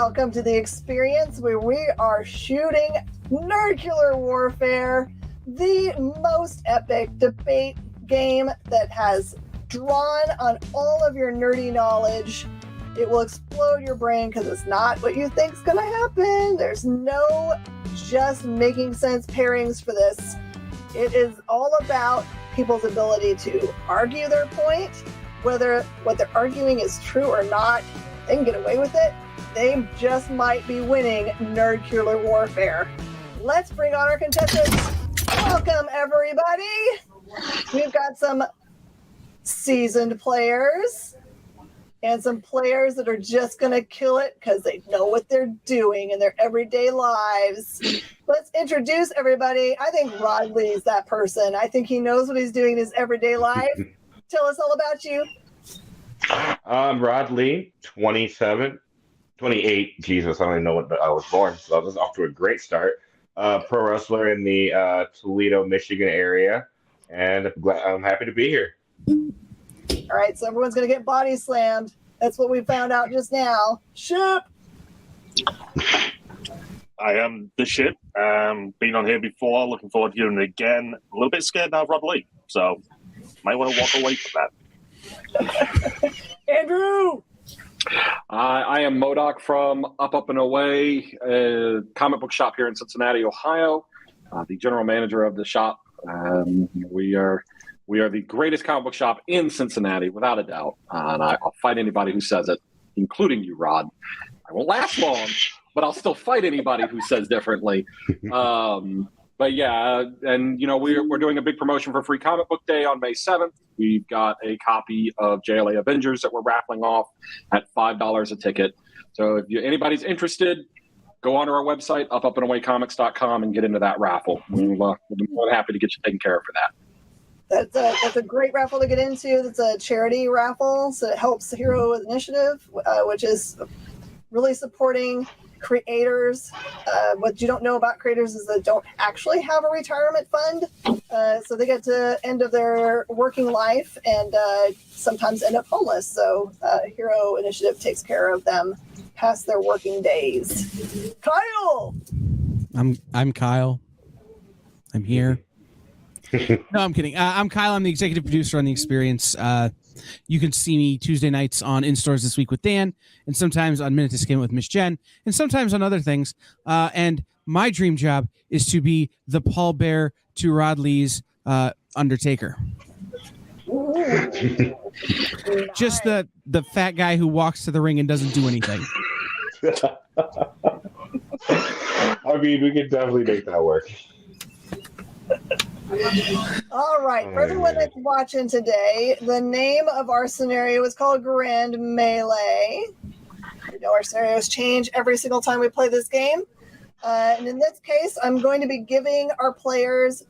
welcome to the experience where we are shooting Nerdcular Warfare, the most epic debate game that has drawn on all of your nerdy knowledge. It will explode your brain because it's not what you think is going to happen. There's no just making sense pairings for this. It is all about people's ability to argue their point, whether what they're arguing is true or not. They can get away with it. They just might be winning Nerdcular Warfare. Let's bring on our contestants. Welcome, everybody. We've got some seasoned players and some players that are just going to kill it because they know what they're doing in their everyday lives. Let's introduce everybody. I think Rod Lee is that person. I think he knows what he's doing in his everyday life. Tell us all about you. I'm Rod Lee, 28. Jesus, I don't even know when I was born, so I was off to a great start. Pro wrestler in the Toledo, Michigan area, and I'm happy to be here. All right, so everyone's going to get body slammed. That's what we found out just now. Shipp! I am the Shipp. Been on here before, looking forward to doing it again. A little bit scared now of Rod Lee, so might want to walk away from that. Andrew! I am Modoc from Up and Away, comic book shop here in Cincinnati, Ohio. The general manager of the shop. We are the greatest comic book shop in Cincinnati, without a doubt. And I'll fight anybody who says it, including you, Rod. I won't last long, but I'll still fight anybody who says differently. But yeah, and you know we're doing a big promotion for Free Comic Book Day on May 7th. We've got a copy of JLA Avengers that we're raffling off at $5 a ticket. So if anybody's interested, go onto our website, upandawaycomics.com, and get into that raffle. We'll be more than happy to get you taken care of for that. That's a great raffle to get into. It's a charity raffle, so it helps the Hero Initiative, which is really supporting creators. What you don't know about creators is they don't actually have a retirement fund, so they get to end of their working life and sometimes end up homeless. So Hero Initiative takes care of them past their working days. Kyle! I'm Kyle. I'm here. No, I'm kidding. I'm Kyle. I'm the executive producer on The Experience. You can see me Tuesday nights on In Stores This Week with Dan, and sometimes on Minute to Skin with Miss Jen, and sometimes on other things. And my dream job is to be the pallbearer to Rod Lee's Undertaker. Just the fat guy who walks to the ring and doesn't do anything. I mean, we could definitely make that work. All right, for everyone that's watching today, the name of our scenario is called Grand Melee. You know our scenarios change every single time we play this game. And in this case, I'm going to be giving our players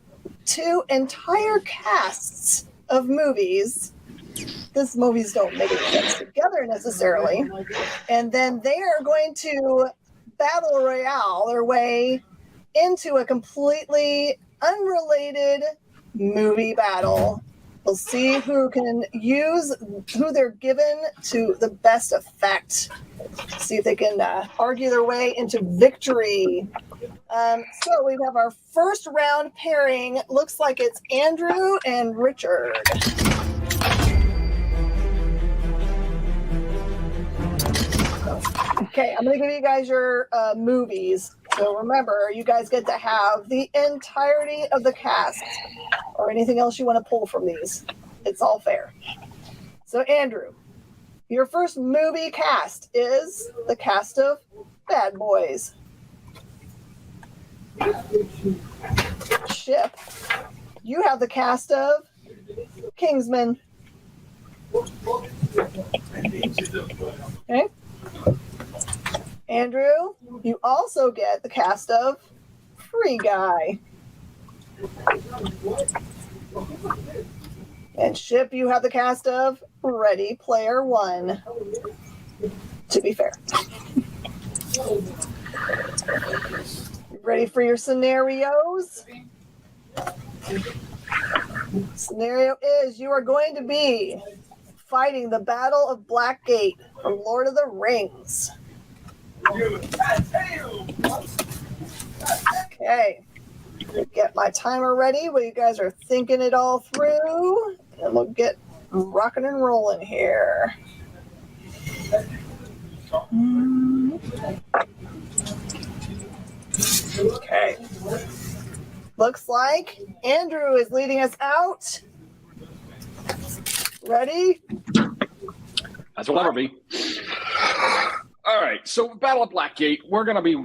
2 entire casts of movies. These movies don't make any sense together necessarily. And then they are going to battle royale their way into a completely unrelated movie battle. We'll see who can use who they're given to the best effect. See if they can argue their way into victory. So we have our first round pairing. Looks like it's Andrew and Richard. Okay, I'm going to give you guys your movies. So remember, you guys get to have the entirety of the cast or anything else you want to pull from these. It's all fair. So Andrew, your first movie cast is the cast of Bad Boys. Shipp, you have the cast of Kingsman. Okay. Andrew, you also get the cast of Free Guy. And Shipp, you have the cast of Ready Player One. To be fair. Ready for your scenarios? Scenario is you are going to be fighting the Battle of Blackgate from Lord of the Rings. Okay. Get my timer ready while you guys are thinking it all through. And we'll get rocking and rolling here. Okay. Looks like Andrew is leading us out. Ready? As will ever be. All right, so Battle of Blackgate, we're going to be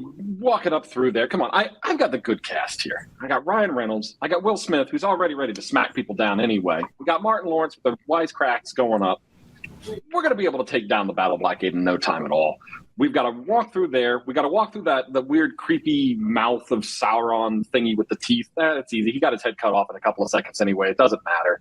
walking up through there. Come on, I've got the good cast here. I got Ryan Reynolds. I got Will Smith, who's already ready to smack people down anyway. We got Martin Lawrence with the wisecracks going up. We're going to be able to take down the Battle of Blackgate in no time at all. We've got to walk through there. We got to walk through the weird, creepy mouth of Sauron thingy with the teeth. That's easy. He got his head cut off in a couple of seconds anyway. It doesn't matter.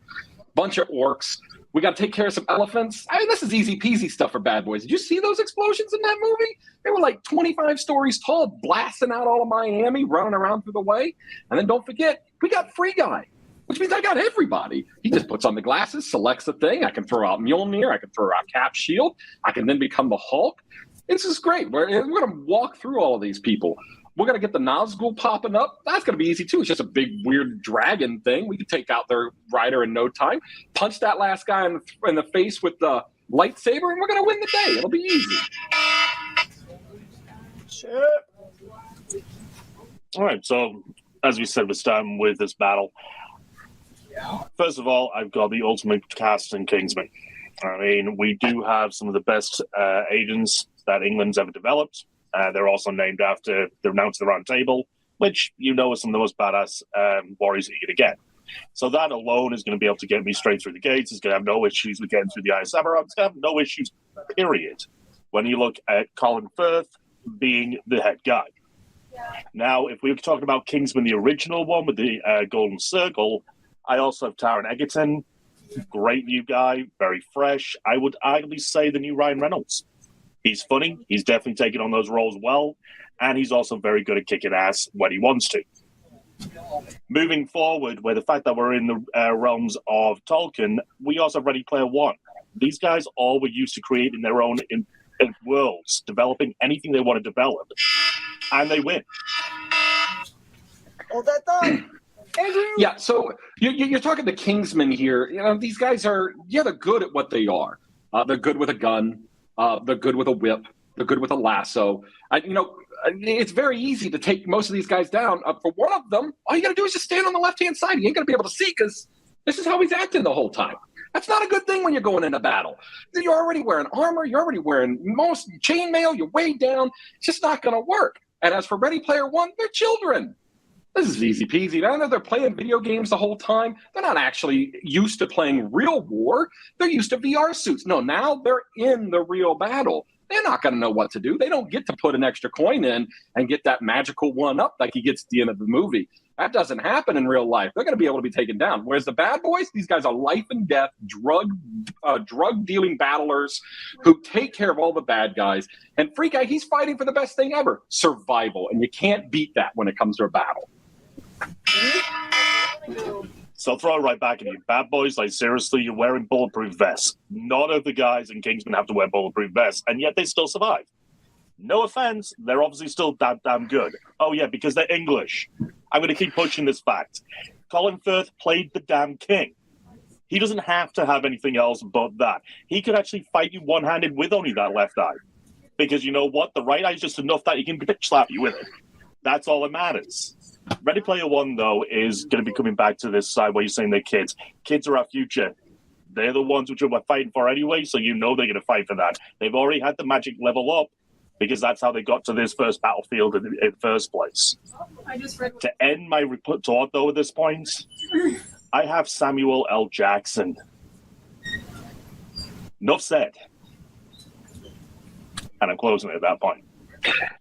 Bunch of orcs. We got to take care of some elephants. I mean, this is easy peasy stuff for bad boys. Did you see those explosions in that movie? They were like 25 stories tall, blasting out all of Miami, running around through the way. And then don't forget, we got Free Guy, which means I got everybody. He just puts on the glasses, selects the thing. I can throw out Mjolnir. I can throw out Cap's shield. I can then become the Hulk. This is great. We're going to walk through all of these people. We're going to get the Nazgul popping up. That's going to be easy, too. It's just a big, weird dragon thing. We can take out their rider in no time, punch that last guy in the face with the lightsaber, and we're going to win the day. It'll be easy. Sure. All right, so as we said, we're starting with this battle. First of all, I've got the ultimate cast in Kingsman. I mean, we do have some of the best agents that England's ever developed. They're also named after the Knights of the Round Table, which you know are some of the most badass warriors that you're going to get. So that alone is going to be able to get me straight through the gates. It's going to have no issues with getting through the Eye of Samurai. It's going to have no issues, period, when you look at Colin Firth being the head guy. Now, if we were talking about Kingsman, the original one with the Golden Circle, I also have Taron Egerton, great new guy, very fresh. I would arguably say the new Ryan Reynolds. He's funny. He's definitely taking on those roles well. And he's also very good at kicking ass when he wants to. Moving forward, where the fact that we're in the realms of Tolkien, we also have Ready Player One. These guys all were used to creating their own in worlds, developing anything they want to develop. And they win. Hold that thought. Andrew? Yeah, so you're talking to Kingsmen here. You know, these guys are, they're good at what they are. They're good with a gun. They're good with a whip. They're good with a lasso. It's very easy to take most of these guys down. For one of them, all you got to do is just stand on the left-hand side. You ain't going to be able to see because this is how he's acting the whole time. That's not a good thing when you're going into battle. You're already wearing armor. You're already wearing most chainmail. You're way down. It's just not going to work. And as for Ready Player One, they're children. This is easy peasy. I know they're playing video games the whole time. They're not actually used to playing real war. They're used to VR suits. No, now they're in the real battle. They're not going to know what to do. They don't get to put an extra coin in and get that magical one-up like he gets at the end of the movie. That doesn't happen in real life. They're going to be able to be taken down. Whereas the bad boys, these guys are life and death, drug-dealing battlers who take care of all the bad guys. And Free Guy, he's fighting for the best thing ever, survival. And you can't beat that when it comes to a battle. So I'll throw it right back at you. Bad boys, like seriously, you're wearing bulletproof vests. None of the guys in Kingsman have to wear bulletproof vests, and yet they still survive. No offense, they're obviously still damn good. Oh yeah, because they're English. I'm going to keep pushing this fact. Colin Firth played the damn king. He doesn't have to have anything else but that. He could actually fight you one-handed with only that left eye. Because you know what? The right eye is just enough that he can bitch slap you with it. That's all that matters. Ready Player One, though, is going to be coming back to this side where you're saying they're kids. Kids are our future. They're the ones which we're fighting for anyway, so you know they're going to fight for that. They've already had the magic level up because that's how they got to this first battlefield in the first place. To end my report, though, at this point, I have Samuel L. Jackson. Enough said. And I'm closing it at that point.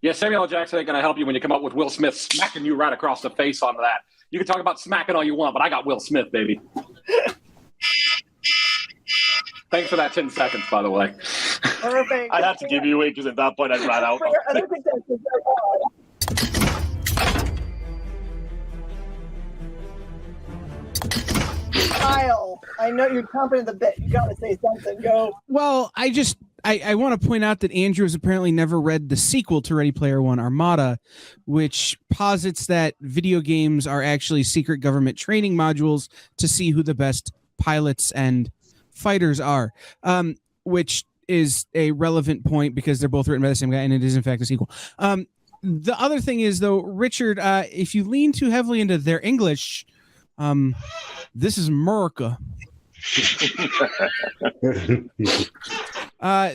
Yeah, Samuel L. Jackson ain't going to help you when you come up with Will Smith smacking you right across the face on that. You can talk about smacking all you want, but I got Will Smith, baby. Thanks for that 10 seconds, by the way. Perfect. I have to give you it because at that point I ran out. I don't think that's Kyle, I know you're chomping at the bit. You got to say something. Go. Well, I I want to point out that Andrew has apparently never read the sequel to Ready Player One, Armada, which posits that video games are actually secret government training modules to see who the best pilots and fighters are, which is a relevant point because they're both written by the same guy, and it is in fact a sequel. The other thing is, though, Richard, if you lean too heavily into their English, this is America.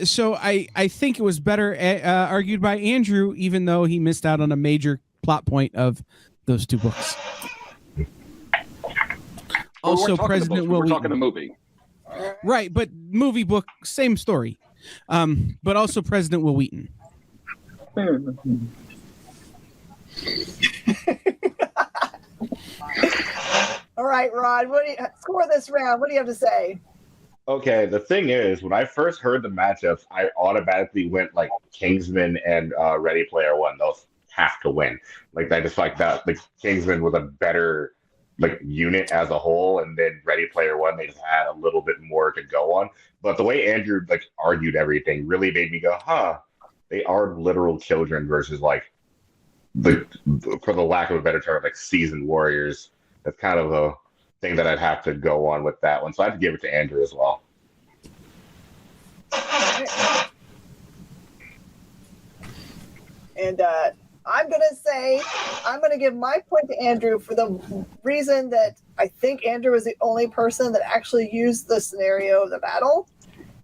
So I think it was better argued by Andrew, even though he missed out on a major plot point of those two books. Also, President Will. We're talking the movie, right? But movie book, same story. But also President Will Wheaton. All right, Rod. What do you score this round? What do you have to say? Okay, the thing is, when I first heard the matchups, I automatically went like Kingsman and Ready Player One. Those have to win. Like I just like that. Like Kingsman was a better like unit as a whole, and then Ready Player One they just had a little bit more to go on. But the way Andrew like argued everything really made me go, huh? They are literal children versus like for the lack of a better term, like seasoned warriors. That's kind of a thing that I'd have to go on with that one. So I have to give it to Andrew as well. And I'm going to give my point to Andrew for the reason that I think Andrew is the only person that actually used the scenario of the battle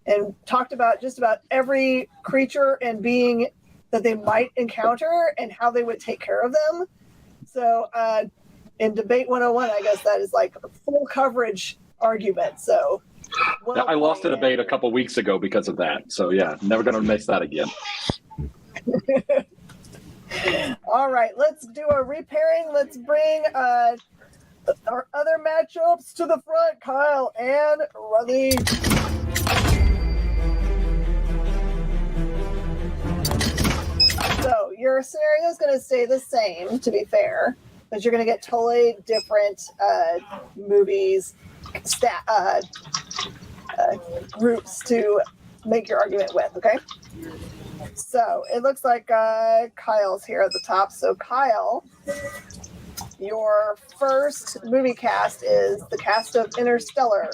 and talked about just about every creature and being that they might encounter and how they would take care of them. So in Debate 101, I guess that is like a full coverage argument. So I lost a debate a couple weeks ago because of that. So yeah, never going to miss that again. All right, let's do a repairing. Let's bring our other matchups to the front. Kyle and Rudley. So your scenario is going to stay the same, to be fair, but you're going to get totally different movies, groups to make your argument with, okay? So it looks like Kyle's here at the top. So Kyle, your first movie cast is the cast of Interstellar.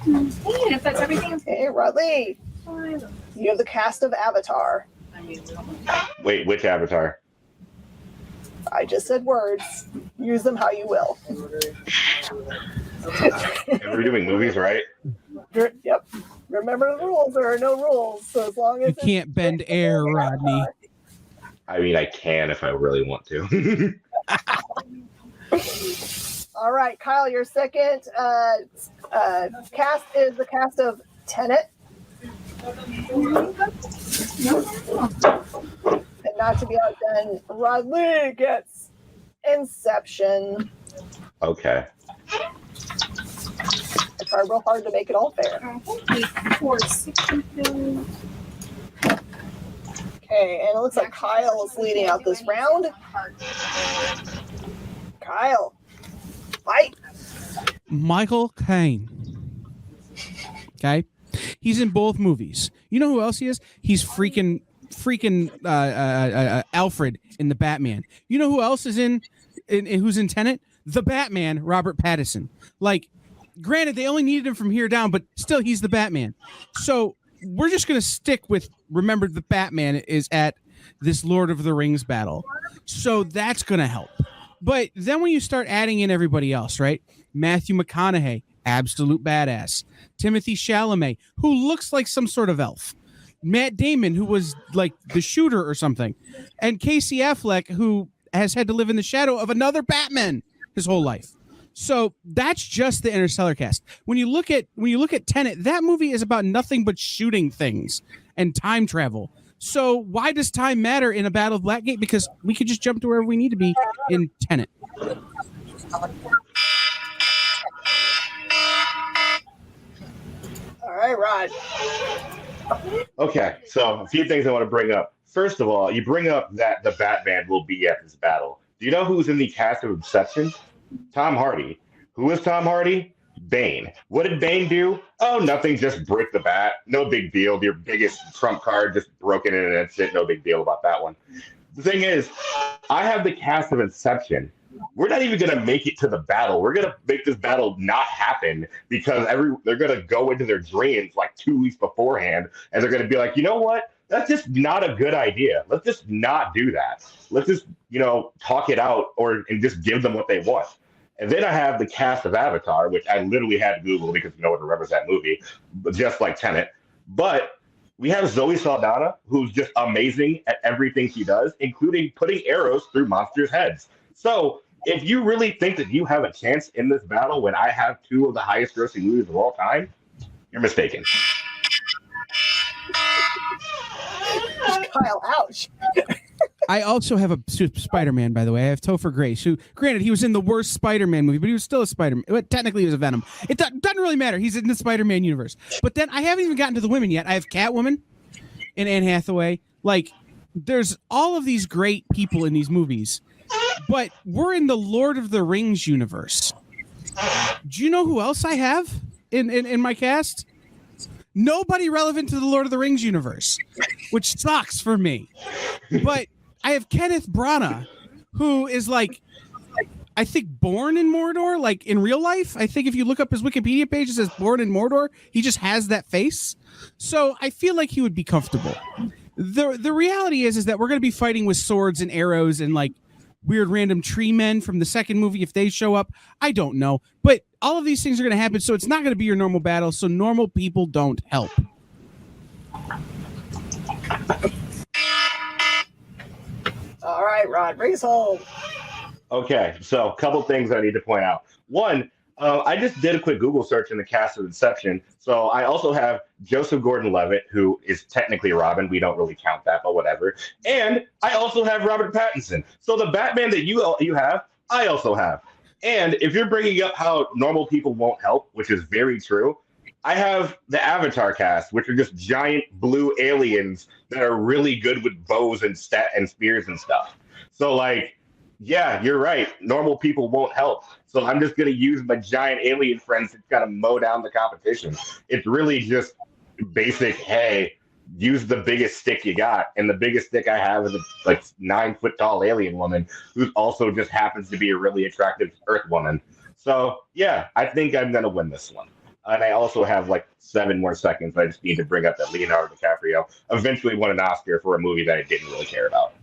If that's everything. Okay, Rudley, you have the cast of Avatar. Wait, which Avatar? I just said words. Use them how you will. And we're doing movies, right? Yep. Remember the rules. There are no rules. So as long as you can't bend air, Rodney. I mean, I can if I really want to. All right, Kyle, your second cast is the cast of Tenet. And not to be outdone, Rod Lee gets Inception. Okay. I tried real hard to make it all fair. Okay, and it looks like Kyle is leading out this round. Kyle, fight. Michael Caine. Okay, he's in both movies. You know who else he is? He's freaking Alfred in the Batman. You know who else is in who's in Tenet? The Batman, Robert Pattinson. Like, granted, they only needed him from here down, but still, he's the Batman. So we're just gonna stick with remember the Batman is at this Lord of the Rings battle. So that's gonna help. But then when you start adding in everybody else, right? Matthew McConaughey, absolute badass. Timothy Chalamet, who looks like some sort of elf. Matt Damon, who was like the shooter or something. And Casey Affleck, who has had to live in the shadow of another Batman his whole life. So that's just the Interstellar cast. When you look at Tenet, that movie is about nothing but shooting things and time travel. So why does time matter in a Battle of Blackgate? Because we could just jump to wherever we need to be in Tenet. All right, Rod. Okay, so a few things I want to bring up. First of all, you bring up that the Batman will be at this battle. Do you know who's in the cast of Inception? Tom Hardy. Who is Tom Hardy? Bane. What did Bane do? Oh, nothing, just break the bat. No big deal. Your biggest trump card just broken in an instant. No big deal about that one. The thing is, I have the cast of Inception. We're not even going to make it to the battle. We're going to make this battle not happen because they're going to go into their dreams like 2 weeks beforehand, and they're going to be like, you know what? That's just not a good idea. Let's just not do that. Let's just, talk it out and just give them what they want. And then I have the cast of Avatar, which I literally had to Google because no one remembers that movie, but just like Tenet. But we have Zoe Saldana, who's just amazing at everything she does, including putting arrows through monsters' heads. So if you really think that you have a chance in this battle when I have 2 of the highest grossing movies of all time, you're mistaken. Kyle, ouch. I also have a Spider-Man, by the way. I have Topher Grace, who, granted, he was in the worst Spider-Man movie, but he was still a Spider-Man. Technically, he was a Venom. It doesn't really matter. He's in the Spider-Man universe. But then I haven't even gotten to the women yet. I have Catwoman and Anne Hathaway. Like, there's all of these great people in these movies, but we're in the Lord of the Rings universe. Do you know who else I have in my cast? Nobody relevant to the Lord of the Rings universe, which sucks for me. But I have Kenneth Branagh, who is like, I think born in Mordor, like in real life. I think if you look up his Wikipedia page, it says born in Mordor. He just has that face. So I feel like he would be comfortable. The reality is that we're going to be fighting with swords and arrows and like weird random tree men from the second movie. If they show up, I don't know. But all of these things are going to happen. So it's not going to be your normal battle. So normal people don't help. All right, Rod, bring us home. Okay, so a couple things I need to point out. One, I just did a quick Google search in the cast of Inception. So I also have Joseph Gordon-Levitt, who is technically Robin. We don't really count that, but whatever. And I also have Robert Pattinson. So the Batman that you have, I also have. And if you're bringing up how normal people won't help, which is very true, I have the Avatar cast, which are just giant blue aliens that are really good with bows and spears and stuff. So, like, yeah, you're right. Normal people won't help. So I'm just going to use my giant alien friends to kind of mow down the competition. It's really just basic, hey, use the biggest stick you got. And the biggest stick I have is a 9-foot-tall alien woman who also just happens to be a really attractive Earth woman. So, yeah, I think I'm going to win this one. And I also have 7 more seconds. I just need to bring up that Leonardo DiCaprio eventually won an Oscar for a movie that I didn't really care about.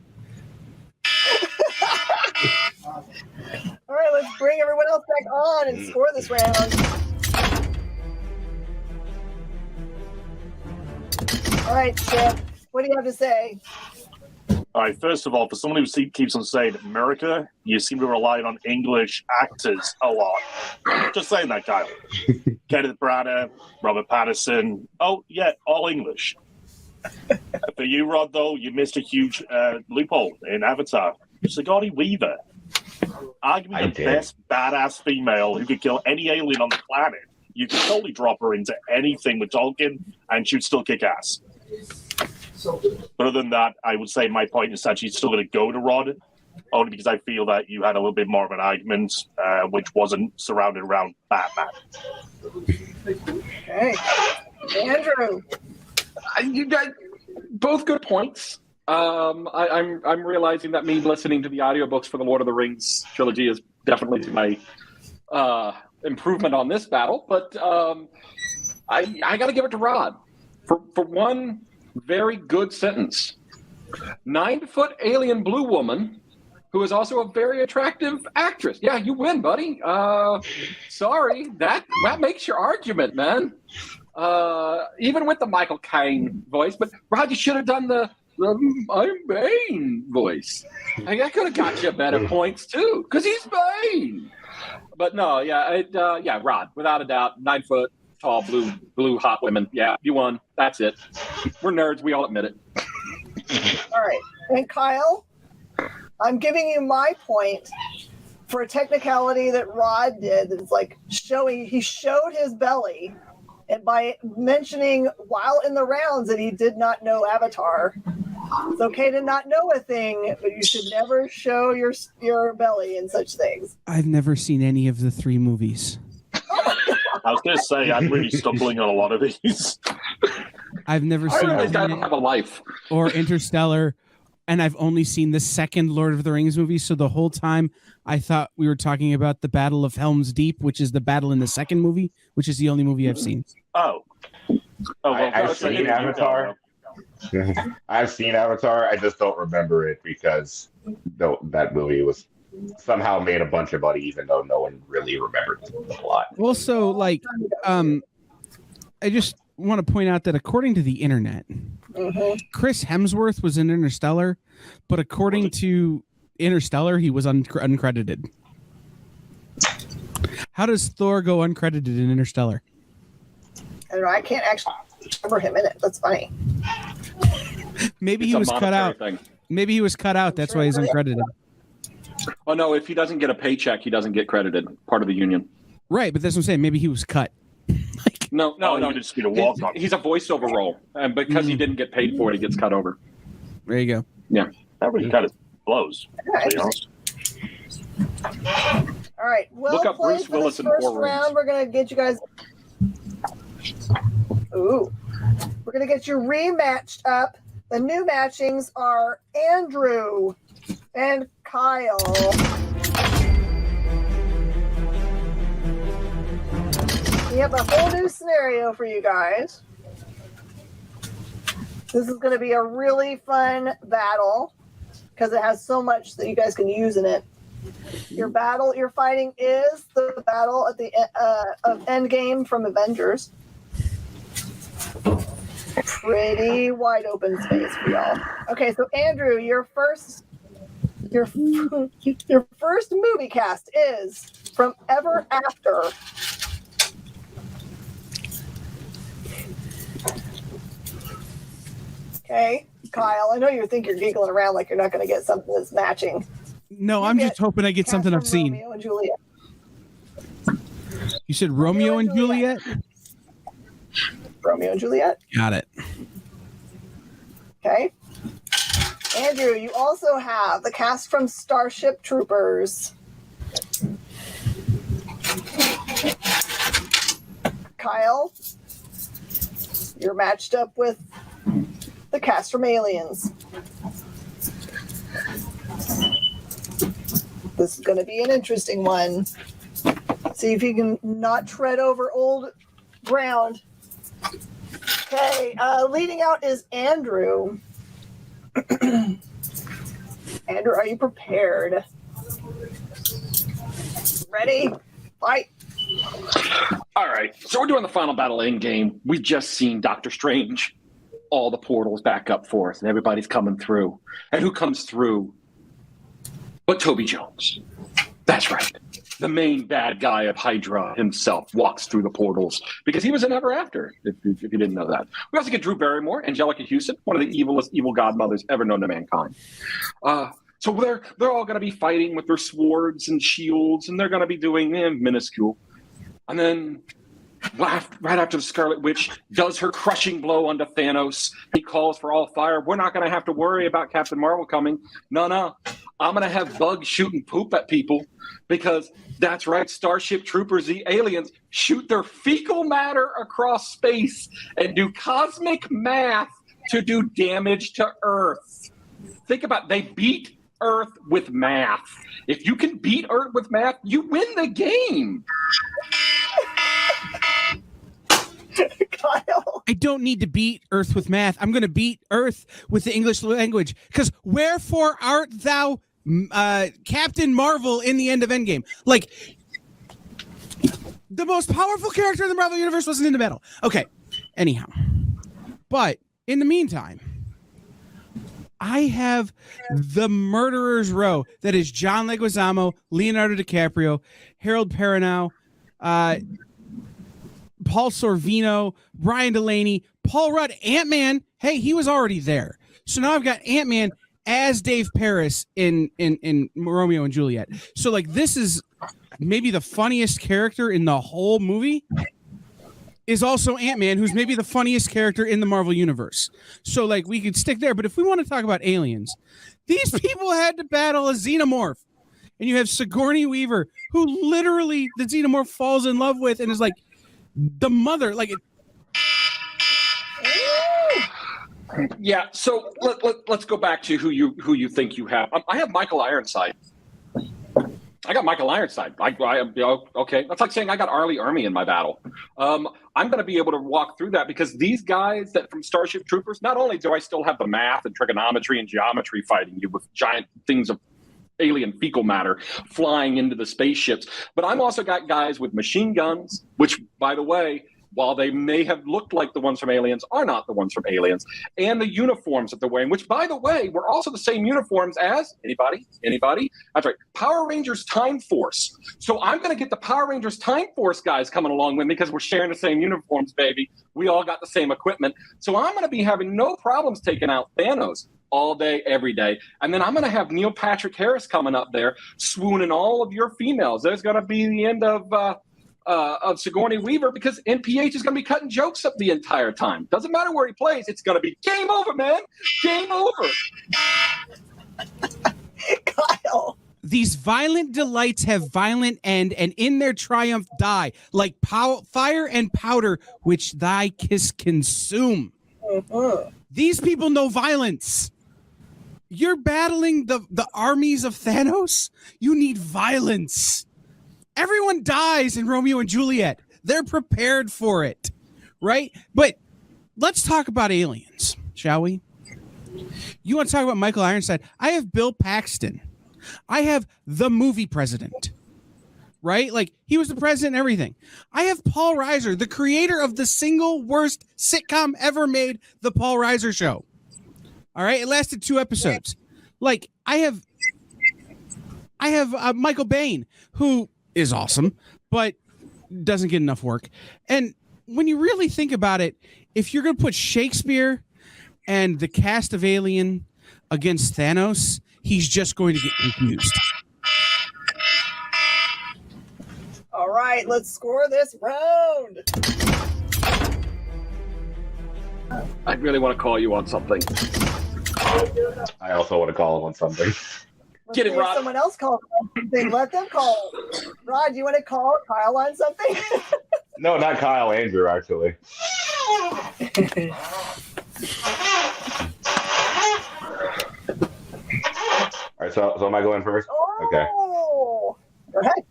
All right, let's bring everyone else back on and score this round. All right, Shipp, what do you have to say? All right, first of all, for someone who keeps on saying America, you seem to rely on English actors a lot. Just saying that, Kyle. Kenneth Branagh, Robert Pattinson. Oh, yeah, all English. For you, Rod, though, you missed a huge loophole in Avatar. Sigourney Weaver. Arguably the best badass female who could kill any alien on the planet. You could totally drop her into anything with Tolkien, and she'd still kick ass. But other than that, I would say my point is that she's still going to go to Rod, only because I feel that you had a little bit more of an argument, which wasn't surrounded around Batman. Okay. Andrew. You got both good points. I'm realizing that me listening to the audiobooks for the Lord of the Rings trilogy is definitely my improvement on this battle. But I got to give it to Rod for one very good sentence. 9-foot alien blue woman who is also a very attractive actress. Yeah, you win, buddy. Sorry, that makes your argument, man. Even with the Michael Caine voice, but Rod, you should have done the I'm Bane voice. I could have got you better points too, because he's Bane. But no, yeah, Rod, without a doubt, 9-foot tall, blue hot women. Yeah, you won. That's it. We're nerds. We all admit it. All right, and Kyle, I'm giving you my point for a technicality that Rod did. That's he showed his belly. And by mentioning while in the rounds that he did not know Avatar, it's okay to not know a thing, but you should never show your belly in such things. I've never seen any of the 3 movies. Oh my I was going to say, I'm really stumbling on a lot of these. I've never I seen realized I Tenet don't have a life. or Interstellar, and I've only seen the second Lord of the Rings movie. So the whole time I thought we were talking about the Battle of Helm's Deep, which is the battle in the second movie, which is the only movie I've seen. Oh. Well, I've seen Avatar. I've seen Avatar. I just don't remember it because that movie was somehow made a bunch of money, even though no one really remembered the plot. Also, like, I just want to point out that according to the internet, Chris Hemsworth was in Interstellar, but according to Interstellar, he was uncredited. How does Thor go uncredited in Interstellar? I don't know. I can't actually remember him in it. That's funny. Maybe It's he a was cut out. monetary thing. Maybe he was cut out. That's why he's uncredited. Oh no! If he doesn't get a paycheck, he doesn't get credited. Part of the union. Right, but that's what I'm saying. Maybe he was cut. No, he would just be a walk-on. He's a voiceover role, and because he didn't get paid for it, he gets cut over. There you go. Yeah. That really kind of blows, to be honest. All right. Well, Look up played Bruce for Willis this in first 4 Rooms. round. We're gonna get you guys. Ooh. We're gonna get you rematched up. The new matchings are Andrew and Kyle. We have a whole new scenario for you guys. This is going to be a really fun battle because it has so much that you guys can use in it. Your battle you're fighting is the battle at the of Endgame from Avengers. Pretty wide open space for y'all. Okay, so Andrew, your first movie cast is from Ever After. Okay, Kyle, I know you think you're giggling around like you're not going to get something that's matching. No, I'm just hoping I get something I've seen. Romeo and Juliet. You said Romeo and Juliet? Romeo and Juliet. Got it. Okay. Andrew, you also have the cast from Starship Troopers. Kyle, you're matched up with the cast from Aliens. This is going to be an interesting one. See if you can not tread over old ground. Okay, leading out is Andrew. Andrew, are you prepared? Ready? Fight. All right, so we're doing the final battle in game. We've just seen Doctor Strange. All the portals back up for us, and everybody's coming through. And who comes through but Toby Jones? That's right. The main bad guy of Hydra himself walks through the portals because he was in Ever After, if you didn't know that. We also get Drew Barrymore, Angelica Houston, one of the evilest evil godmothers ever known to mankind. So they're all going to be fighting with their swords and shields, and they're going to be doing minuscule. And then right after the Scarlet Witch does her crushing blow onto Thanos, he calls for all fire. We're not going to have to worry about Captain Marvel coming. No. I'm going to have bugs shooting poop at people because that's right, Starship Troopers, the aliens, shoot their fecal matter across space and do cosmic math to do damage to Earth. Think about it. They beat Earth with math. If you can beat Earth with math, you win the game. Kyle. I don't need to beat Earth with math. I'm going to beat Earth with the English language. Because wherefore art thou Captain Marvel in the end of Endgame? Like, the most powerful character in the Marvel Universe wasn't in the battle. Okay, anyhow. But in the meantime, I have the Murderer's Row. That is John Leguizamo, Leonardo DiCaprio, Harold Perrineau, Paul Sorvino, Brian Delaney, Paul Rudd, Ant-Man. Hey, he was already there. So now I've got Ant-Man as Dave Paris in Romeo and Juliet. So, like, this is maybe the funniest character in the whole movie is also Ant-Man, who's maybe the funniest character in the Marvel Universe. So, like, we could stick there. But if we want to talk about aliens, these people had to battle a xenomorph. And you have Sigourney Weaver, who literally the xenomorph falls in love with and is like, the mother, like, Yeah, so let's go back to who you think you have. I have Michael Ironside. I got Michael Ironside. Okay, that's like saying I got Arlie Ermy in my battle. I'm going to be able to walk through that because these guys that from Starship Troopers, not only do I still have the math and trigonometry and geometry fighting you with giant things of alien fecal matter flying into the spaceships, but I'm also got guys with machine guns, which, by the way, while they may have looked like the ones from Aliens, are not the ones from Aliens, and the uniforms that they're wearing, which, by the way, were also the same uniforms as, anybody? That's right, Power Rangers Time Force. So I'm going to get the Power Rangers Time Force guys coming along with me because we're sharing the same uniforms, baby. We all got the same equipment. So I'm going to be having no problems taking out Thanos all day, every day. And then I'm going to have Neil Patrick Harris coming up there, swooning all of your females. There's going to be the end of Sigourney Weaver because NPH is going to be cutting jokes up the entire time. Doesn't matter where he plays, it's going to be game over, man. Game over. Kyle. these violent delights have violent end, and in their triumph die, like fire and powder, which thy kiss consume. These people know violence. You're battling the armies of Thanos. You need violence. Everyone dies in Romeo and Juliet. They're prepared for it, right? But let's talk about aliens, shall we? You want to talk about Michael Ironside? I have Bill Paxton. I have the movie president, right? Like, he was the president and everything. I have Paul Reiser, the creator of the single worst sitcom ever made, The Paul Reiser Show. All right? It lasted 2 episodes. Like, I have Michael Bain, who is awesome, but doesn't get enough work. And when you really think about it, if you're going to put Shakespeare and the cast of Alien against Thanos, he's just going to get confused. All right, let's score this round. I really want to call you on something. I also want to call him on something. Let's Get it, see if Rod. someone else calls on something. Let them call. Rod, you want to call Kyle on something? No, not Kyle, Andrew, actually. All right, so am I going first? Okay. Oh, go ahead.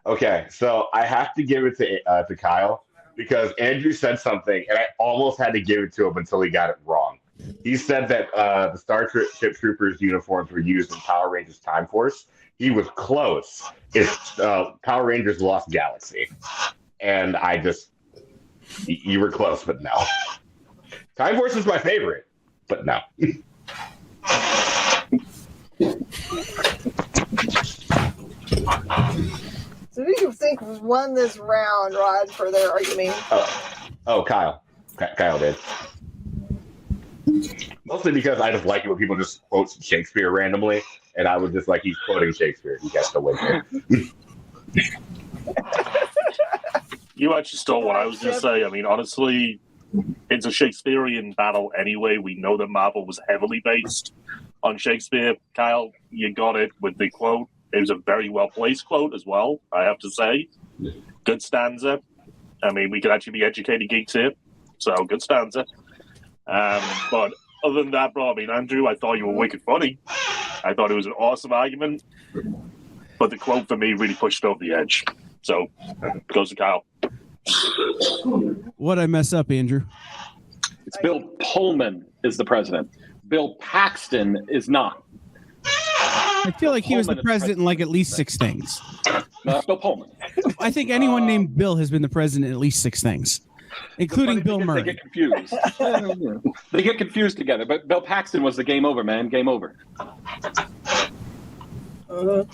Okay. So I have to give it to Kyle because Andrew said something, and I almost had to give it to him until he got it wrong. He said that the Starship Troopers uniforms were used in Power Rangers Time Force. He was close. It's Power Rangers Lost Galaxy, and you were close, but no. Time Force is my favorite, but no. So who do you think won this round, Rod, for their argument? Kyle. Kyle did. Mostly because I just like it when people just quote Shakespeare randomly, and I was just like, he's quoting Shakespeare. He has to win it. You actually stole what I was going to say. I mean, honestly, it's a Shakespearean battle anyway. We know that Marvel was heavily based on Shakespeare. Kyle, you got it with the quote. It was a very well-placed quote as well, I have to say. Good stanza. I mean, we could actually be educated geeks here, so good stanza. But other than that, bro, I mean, Andrew, I thought you were wicked funny. I thought it was an awesome argument. But the quote for me really pushed over the edge. So, goes to Kyle. What'd I mess up, Andrew? It's Bill Pullman is the president. Bill Paxton is not. I feel like he was the president in like at least 6 things. No, Bill Pullman. I think anyone named Bill has been the president in at least 6 things, including Bill Murray. They get confused. They get confused together. But Bill Paxton was the game over, man. Game over. And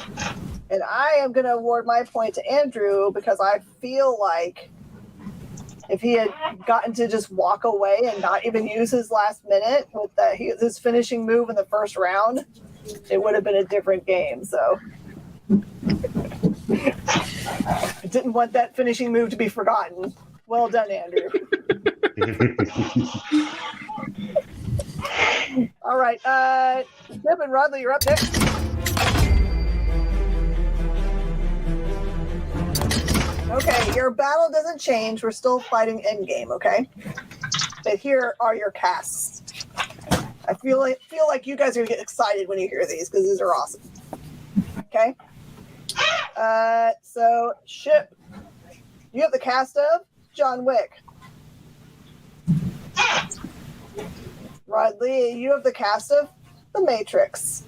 I am going to award my point to Andrew because I feel like if he had gotten to just walk away and not even use his last minute with his finishing move in the first round, it would have been a different game. So I didn't want that finishing move to be forgotten. Well done, Andrew. All right. Shipp and Rodley, you're up next. your battle doesn't change. We're still fighting endgame, okay? But here are your casts. I feel like you guys are gonna get excited when you hear these because these are awesome. Okay. So Shipp, you have the cast of John Wick. Rod Lee, you have the cast of The Matrix.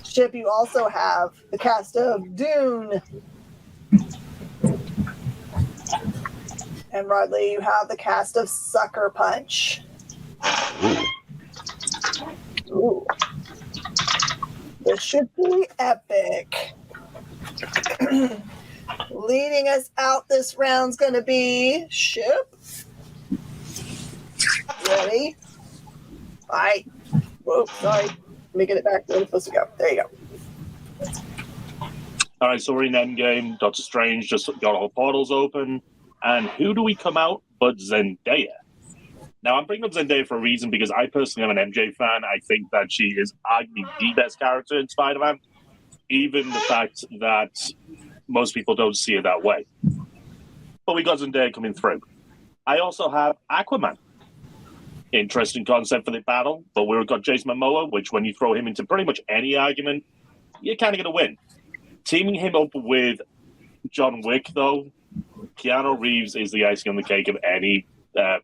Shipp, you also have the cast of Dune. And Rod Lee, you have the cast of Sucker Punch. Ooh. This should be epic. Leading us out this round's going to be Shipp. Ready? Fight. Whoa, sorry. Let me get it back where it's supposed to go. There you go. All right, so we're in Endgame. Doctor Strange just got all portals open. And who do we come out but Zendaya? Now, I'm bringing up Zendaya for a reason because I personally am an MJ fan. I think that she is arguably the best character in Spider-Man, even the fact that most people don't see it that way. But we got Zendaya coming through. I also have Aquaman. Interesting concept for the battle, but we've got Jason Momoa, which when you throw him into pretty much any argument, you're kind of going to win. Teaming him up with John Wick, though, Keanu Reeves is the icing on the cake of any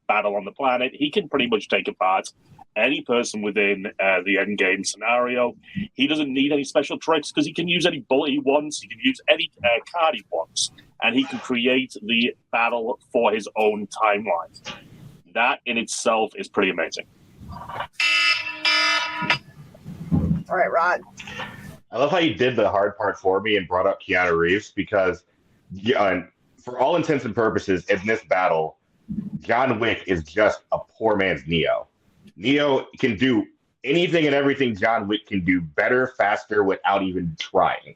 battle on the planet. He can pretty much take apart any person within the endgame scenario. He doesn't need any special tricks because he can use any bullet he wants. He can use any card he wants. And he can create the battle for his own timeline. That in itself is pretty amazing. All right, Rod. I love how you did the hard part for me and brought up Keanu Reeves because for all intents and purposes, in this battle, John Wick is just a poor man's Neo. Neo can do anything and everything John Wick can do better, faster, without even trying.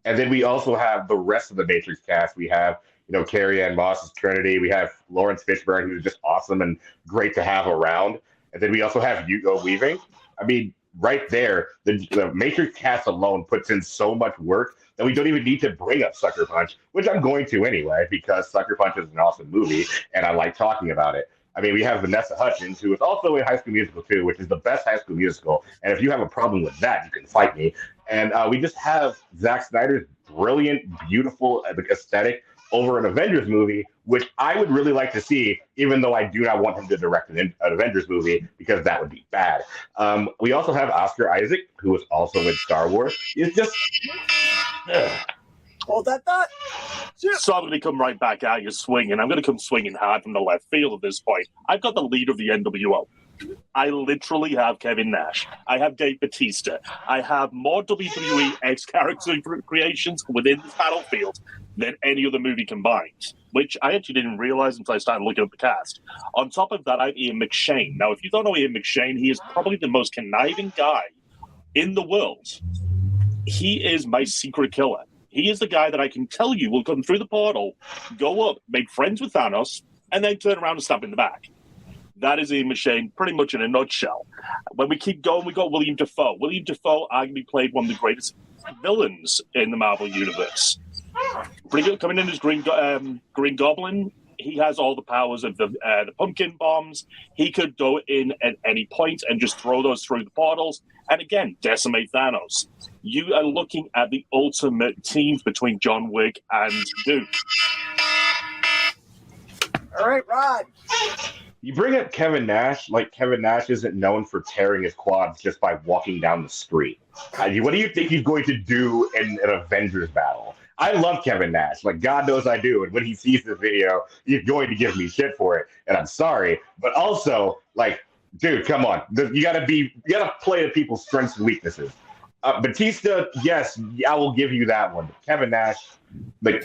And then we also have the rest of the Matrix cast. We have, Carrie-Anne Moss as Trinity. We have Lawrence Fishburne, who's just awesome and great to have around. And then we also have Hugo Weaving. I mean, right there, the Matrix cast alone puts in so much work that we don't even need to bring up Sucker Punch, which I'm going to anyway, because Sucker Punch is an awesome movie, and I like talking about it. I mean, we have Vanessa Hudgens, who is also in High School Musical 2, which is the best High School Musical. And if you have a problem with that, you can fight me. And we just have Zack Snyder's brilliant, beautiful aesthetic over an Avengers movie, which I would really like to see, even though I do not want him to direct an Avengers movie, because that would be bad. We also have Oscar Isaac, who is also in Star Wars. It's just... Hold that thought. So I'm going to come right back at you swinging. I'm going to come swinging hard from the left field at this point. I've got the leader of the NWO. I literally have Kevin Nash. I have Dave Bautista. I have more WWE X character creations within this battlefield than any other movie combined, which I actually didn't realize until I started looking at the cast. On top of that, I have Ian McShane. Now, if you don't know Ian McShane, he is probably the most conniving guy in the world. He is my secret killer. He is the guy that I can tell you will come through the portal, go up, make friends with Thanos, and then turn around and stab in the back. That is Ian McShane, pretty much in a nutshell. When we keep going, we got William Dafoe. William Dafoe arguably played one of the greatest villains in the Marvel Universe. Coming in as Green Goblin, he has all the powers of the pumpkin bombs. He could go in at any point and just throw those through the portals and, again, decimate Thanos. You are looking at the ultimate team between John Wick and Duke. All right, Rod. You bring up Kevin Nash, like Kevin Nash isn't known for tearing his quads just by walking down the street. What do you think he's going to do in an Avengers battle? I love Kevin Nash, like God knows I do. And when he sees this video, he's going to give me shit for it. And I'm sorry. But also, like, dude, come on. You gotta play to people's strengths and weaknesses. Batista, yes, I will give you that one. But Kevin Nash, like,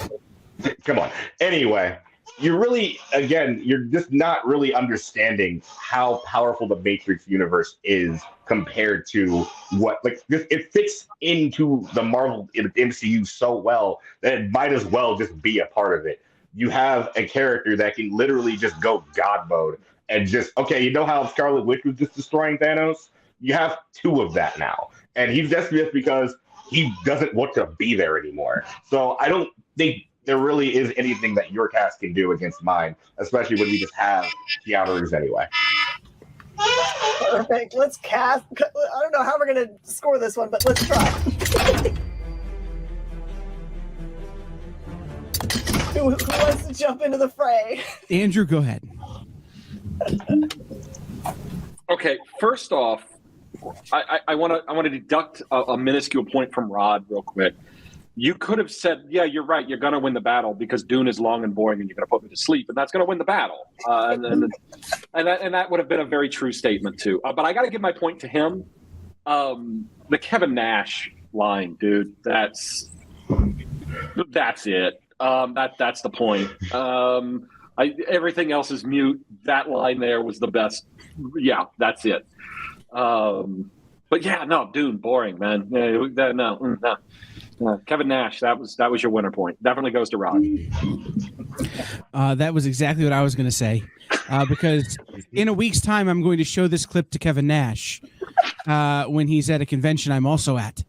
come on. Anyway, you're just not really understanding how powerful the Matrix universe is compared to what, like, it fits into the Marvel MCU so well that it might as well just be a part of it. You have a character that can literally just go God mode and just, okay, you know how Scarlet Witch was just destroying Thanos? You have two of that now. And that's just because he doesn't want to be there anymore. So I don't think there really is anything that your cast can do against mine, especially when we just have Keanu Reeves anyway. Perfect. Let's cast. I don't know how we're going to score this one, but let's try. Who wants to jump into the fray? Andrew, go ahead. Okay, first off, I want to deduct a minuscule point from Rod real quick. You could have said, yeah, you're right, you're going to win the battle because Dune is long and boring and you're going to put me to sleep, and that's going to win the battle. And that would have been a very true statement, too. But I got to give my point to him. The Kevin Nash line, dude, that's it. That's the point. Everything else is mute. That line there was the best. Yeah, that's it. But yeah, no, Dune, boring, man. No. Kevin Nash, that was your winner point. Definitely goes to Rod. That was exactly what I was going to say, because in a week's time, I'm going to show this clip to Kevin Nash when he's at a convention I'm also at.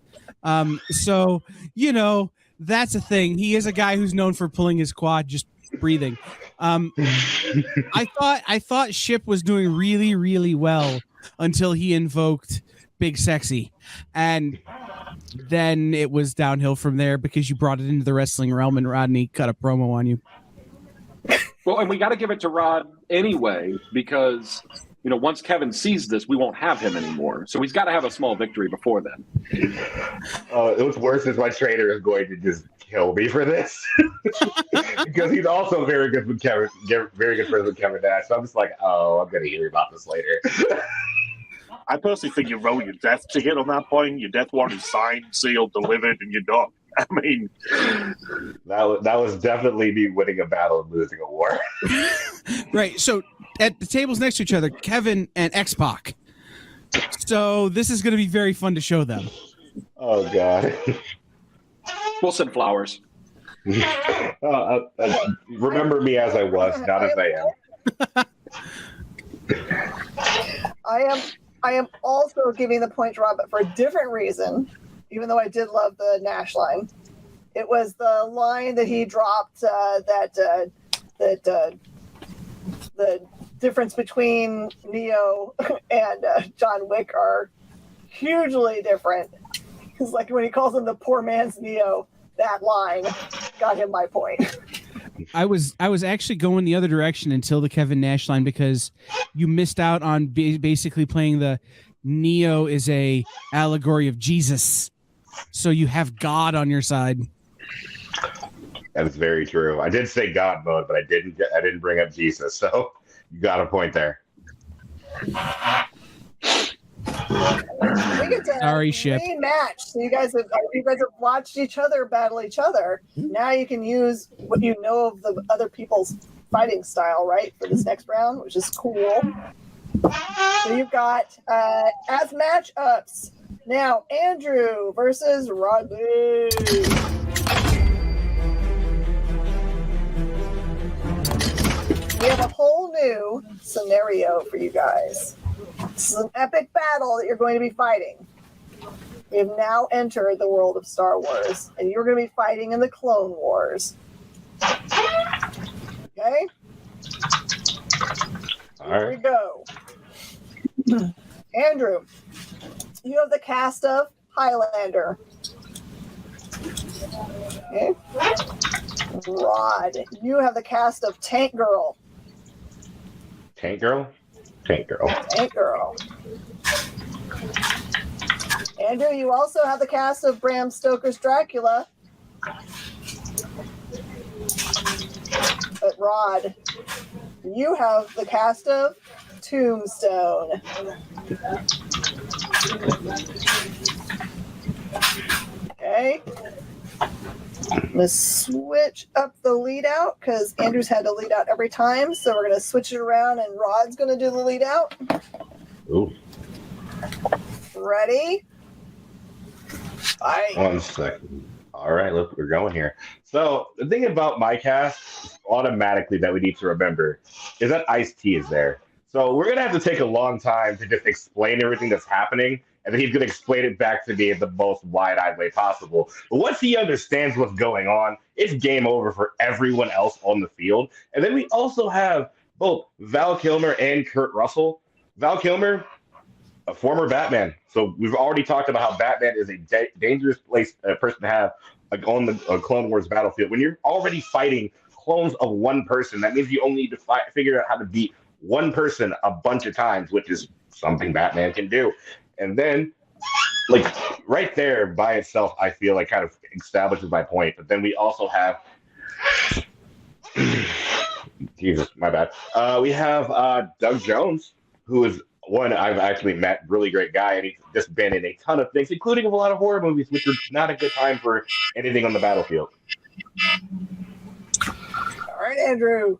So, that's a thing. He is a guy who's known for pulling his quad, just breathing. I thought Shipp was doing really, really well until he invoked Big Sexy, and then it was downhill from there because you brought it into the wrestling realm and Rodney cut a promo on you. Well, and we got to give it to Rod anyway because once Kevin sees this, we won't have him anymore. So he's got to have a small victory before then. What's worse is my trainer is going to just kill me for this because he's also very good with Kevin, very good friends with Kevin Nash. So I'm just like, I'm going to hear about this later. I personally think you roll your death ticket on that point. Your death warrant is signed, sealed, delivered, and you're done. I mean, that was definitely me winning a battle and losing a war. Right. So at the tables next to each other, Kevin and X-Pac. So this is going to be very fun to show them. Oh, God. We'll send flowers. Remember me as I was, not as I am. I am also giving the point to Rob, but for a different reason, even though I did love the Nash line. It was the line that he dropped that the difference between Neo and John Wick are hugely different. Because like when he calls him the poor man's Neo, that line got him my point. I was actually going the other direction until the Kevin Nash line because you missed out on basically playing the Neo is a allegory of Jesus, so you have God on your side. That is very true. I did say God mode, but I didn't bring up Jesus, so you got a point there. We get to Sorry, Shipp. rematch. So you guys have watched each other battle each other. Now you can use what you know of the other people's fighting style, right, for this next round, which is cool. So you've got as matchups now Andrew versus Rodney. We have a whole new scenario for you guys. This is an epic battle that you're going to be fighting. We have now entered the world of Star Wars, and you're going to be fighting in the Clone Wars. Okay? All Here we right. go. Andrew, you have the cast of Highlander. Okay? Rod, you have the cast of Tank Girl. Tank Girl? Tank Girl. Tank Girl. Andrew, you also have the cast of Bram Stoker's Dracula. But Rod, you have the cast of Tombstone. Okay. I'm going to switch up the lead out because Andrew's had to lead out every time. So we're going to switch it around and Rod's going to do the lead out. Ooh. Ready? Bye. 1 second. All right, look, we're going here. So the thing about my cast, automatically that we need to remember, is that Ice-T is there. So we're gonna have to take a long time to just explain everything that's happening, and then he's going to explain it back to me in the most wide-eyed way possible. But once he understands what's going on, it's game over for everyone else on the field. And then we also have both Val Kilmer and Kurt Russell. Val Kilmer, a former Batman. So we've already talked about how Batman is a dangerous person to have on the Clone Wars battlefield. When you're already fighting clones of one person, that means you only need to figure out how to beat one person a bunch of times, which is something Batman can do. And then, like, right there by itself, I feel like kind of establishes my point. But then we also have Jesus, my bad. We have Doug Jones, who is one I've actually met, really great guy, and he's just been in a ton of things, including a lot of horror movies, which are not a good time for anything on the battlefield. All right, Andrew.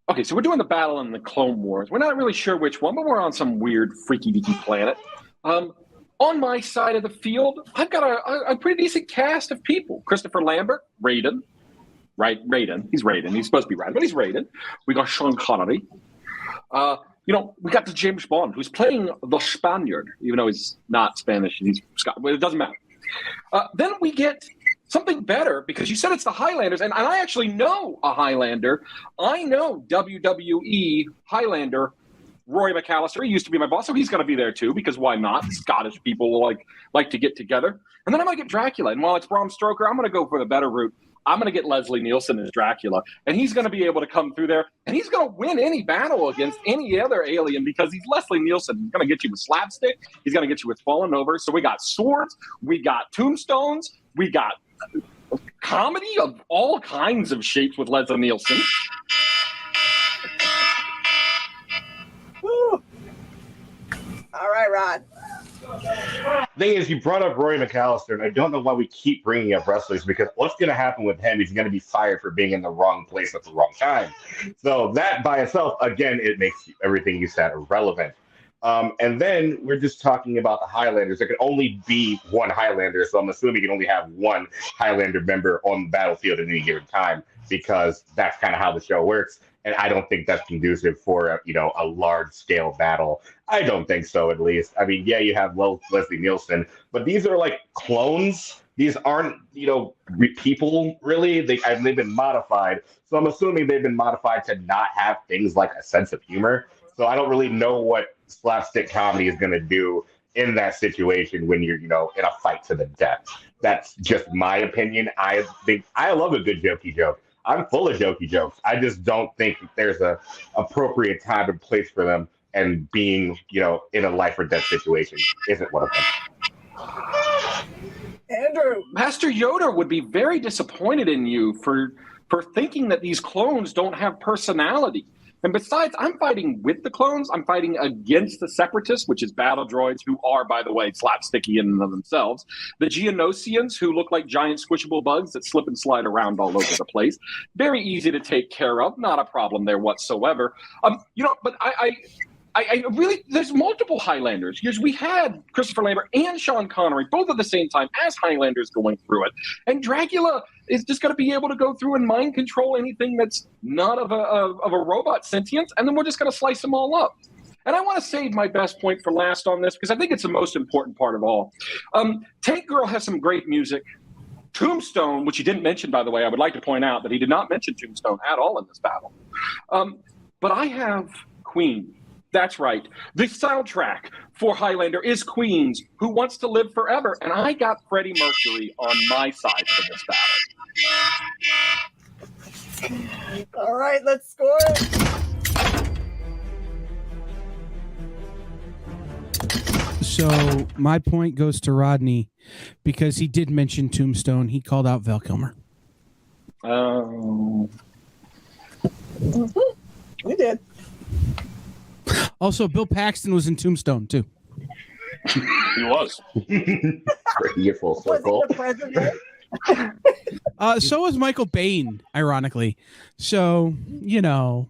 Okay, so we're doing the battle in the Clone Wars. We're not really sure which one, but we're on some weird, freaky-deaky planet. On my side of the field, I've got a pretty decent cast of people. Christopher Lambert, Raiden. Right, Raiden. He's Raiden. He's supposed to be Raiden, but he's Raiden. We got Sean Connery. We got the James Bond, who's playing the Spaniard, even though he's not Spanish and he's Scottish. Well, it doesn't matter. Then we get something better, because you said it's the Highlanders, and I actually know a Highlander. I know WWE Highlander Roy McAllister. He used to be my boss, so he's going to be there too, because why not? Scottish people will like to get together. And then I might get Dracula, and while it's Bram Stoker, I'm going to go for the better route. I'm going to get Leslie Nielsen as Dracula, and he's going to be able to come through there, and he's going to win any battle against any other alien, because he's Leslie Nielsen. He's going to get you with slapstick. He's going to get you with falling over. So we got swords. We got tombstones. We got comedy of all kinds of shapes with Leslie Nielsen. Woo. All right, Rod. Thing is, you brought up Roy McAllister, and I don't know why we keep bringing up wrestlers, because what's going to happen with him? He's going to be fired for being in the wrong place at the wrong time. So that by itself, again, it makes everything you said irrelevant. And then we're just talking about the Highlanders. There can only be one Highlander, so I'm assuming you can only have one Highlander member on the battlefield at any given time, because that's kind of how the show works. And I don't think that's conducive for a large-scale battle. I don't think so, at least. I mean, yeah, you have Leslie Nielsen, but these are like clones. These aren't, people, really. They've been modified. So I'm assuming they've been modified to not have things like a sense of humor. So I don't really know what slapstick comedy is going to do in that situation when you're, in a fight to the death. That's just my opinion. I think I love a good jokey joke. I'm full of jokey jokes. I just don't think there's a appropriate time and place for them, and being, in a life or death situation isn't one of them. Andrew. Master Yoda would be very disappointed in you for thinking that these clones don't have personality. And besides, I'm fighting with the clones. I'm fighting against the Separatists, which is battle droids, who are, by the way, slapsticky in and of themselves. The Geonosians, who look like giant squishable bugs that slip and slide around all over the place. Very easy to take care of. Not a problem there whatsoever. But I really, there's multiple Highlanders. Because we had Christopher Lambert and Sean Connery both at the same time as Highlanders going through it. And Dracula is just going to be able to go through and mind control anything that's not of a robot sentience, and then we're just going to slice them all up. And I want to save my best point for last on this, because I think it's the most important part of all. Tank Girl has some great music. Tombstone, which he didn't mention, by the way, I would like to point out that he did not mention Tombstone at all in this battle. But I have Queen. That's right. The soundtrack for Highlander is Queen's Who Wants to Live Forever, and I got Freddie Mercury on my side for this battle. All right, let's score it. So my point goes to Rodney, because he did mention Tombstone. He called out Val Kilmer. Oh. Mm-hmm. We did. Also, Bill Paxton was in Tombstone, too. He was. Pretty full circle. Was he the president? So was Michael Bain, ironically. So, Tombstone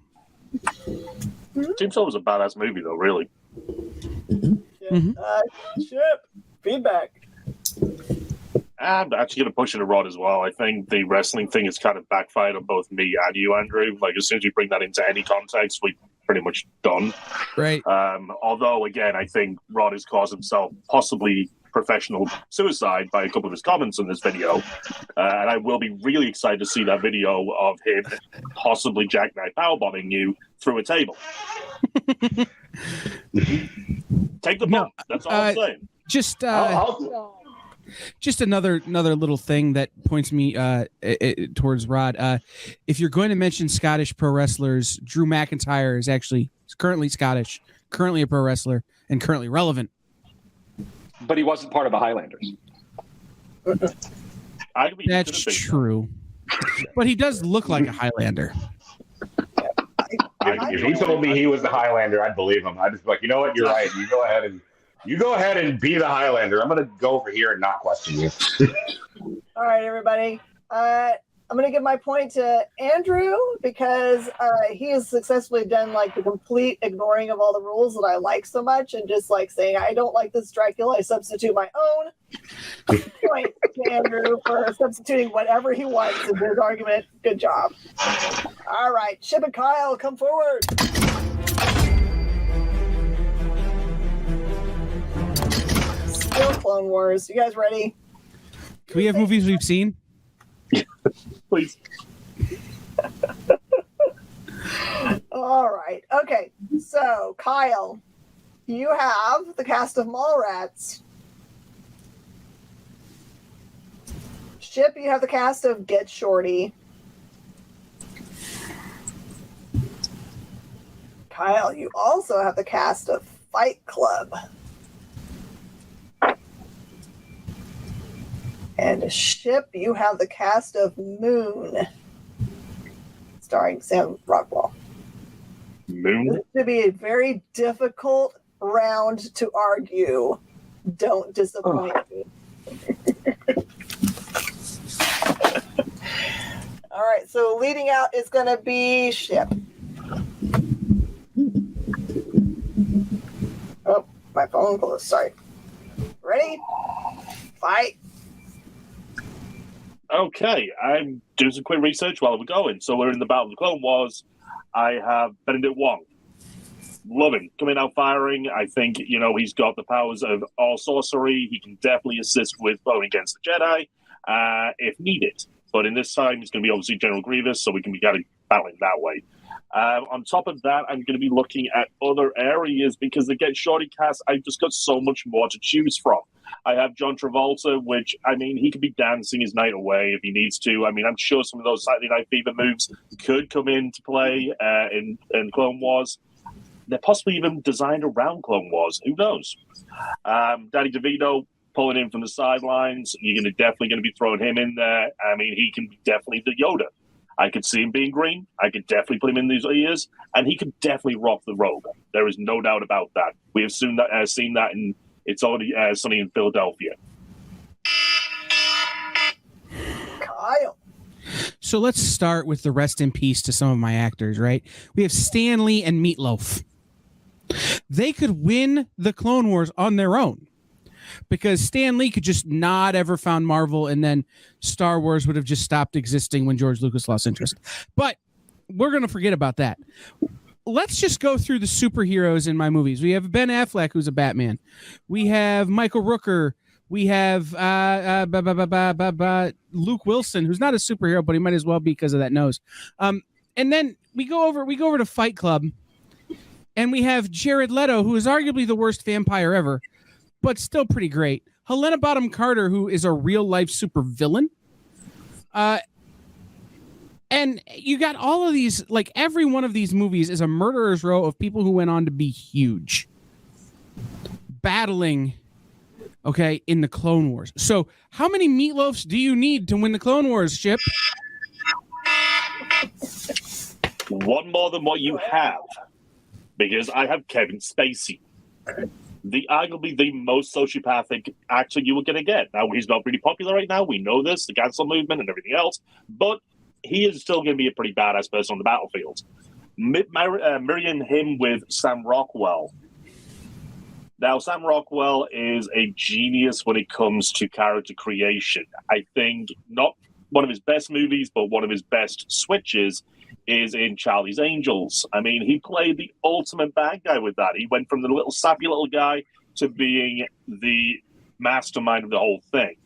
was a badass movie, though, really. Mm-hmm. Shipp, feedback. I'm actually going to push it to Rod as well. I think the wrestling thing has kind of backfired on both me and you, Andrew. Like, as soon as we bring that into any context, we pretty much done. Right. Although, again, I think Rod has caused himself possibly professional suicide by a couple of his comments in this video. And I will be really excited to see that video of him possibly jackknife powerbombing you through a table. Take the bump. That's all I'm saying. Just another little thing that points me towards Rod. If you're going to mention Scottish pro wrestlers, Drew McIntyre is actually currently Scottish, currently a pro wrestler, and currently relevant. But he wasn't part of the Highlanders. That's true. But he does look like a Highlander. If he told me he was the Highlander, I'd believe him. I'd just be like, you know what, you're right. You go ahead and be the Highlander. I'm going to go over here and not question you. All right, everybody. I'm going to give my point to Andrew because he has successfully done like the complete ignoring of all the rules that I like so much and just like saying, I don't like this Dracula. I substitute my own. Point to Andrew for substituting whatever he wants in his argument. Good job. All right, Shipp and Kyle, come forward. Still Clone Wars. You guys ready? Can we have movies we've seen? Please. All right. Okay. So, Kyle, you have the cast of Mallrats. Shipp, you have the cast of Get Shorty. Kyle, you also have the cast of Fight Club. And Shipp, you have the cast of Moon, starring Sam Rockwell. Moon? This should be a very difficult round to argue. Don't disappoint me. All right, so leading out is going to be Shipp. Oh, my phone closed. Sorry. Ready? Fight. Okay, I'm doing some quick research while we're going. So we're in the Battle of the Clone Wars. I have Benedict Wong. Love him. Coming out firing. I think, he's got the powers of all sorcery. He can definitely assist with going against the Jedi if needed. But in this time, he's going to be obviously General Grievous, so we can be kind of battling that way. On top of that, I'm going to be looking at other areas because the Get Shorty cast, I've just got so much more to choose from. I have John Travolta, which, he could be dancing his night away if he needs to. I'm sure some of those Saturday Night Fever moves could come into play in Clone Wars. They're possibly even designed around Clone Wars. Who knows? Danny DeVito pulling in from the sidelines. You're definitely going to be throwing him in there. He can be definitely the Yoda. I could see him being green. I could definitely put him in these ears, and he could definitely rock the robe. There is no doubt about that. We have seen that in It's Already Sunny in Philadelphia. Kyle. So let's start with the rest in peace to some of my actors, right? We have Stan Lee and Meatloaf. They could win the Clone Wars on their own because Stan Lee could just not ever found Marvel, and then Star Wars would have just stopped existing when George Lucas lost interest. But we're going to forget about that. Let's just go through the superheroes in my movies. We have Ben Affleck, who's a Batman. We have Michael Rooker. We have Luke Wilson, who's not a superhero, but he might as well be because of that nose. And then we go over to Fight Club, and we have Jared Leto, who is arguably the worst vampire ever, but still pretty great. Helena Bonham Carter, who is a real life supervillain. And you got all of these, like every one of these movies is a murderer's row of people who went on to be huge, battling, okay, in the Clone Wars. So how many meatloafs do you need to win the Clone Wars, Shipp? One more than what you have, because I have Kevin Spacey. Arguably the most sociopathic actor you were going to get. Now, he's not really popular right now. We know this, the cancel movement and everything else, but he is still going to be a pretty badass person on the battlefield. Marrying him with Sam Rockwell. Now, Sam Rockwell is a genius when it comes to character creation. I think not one of his best movies, but one of his best switches is in Charlie's Angels. I mean, he played the ultimate bad guy with that. He went from the little sappy little guy to being the mastermind of the whole thing.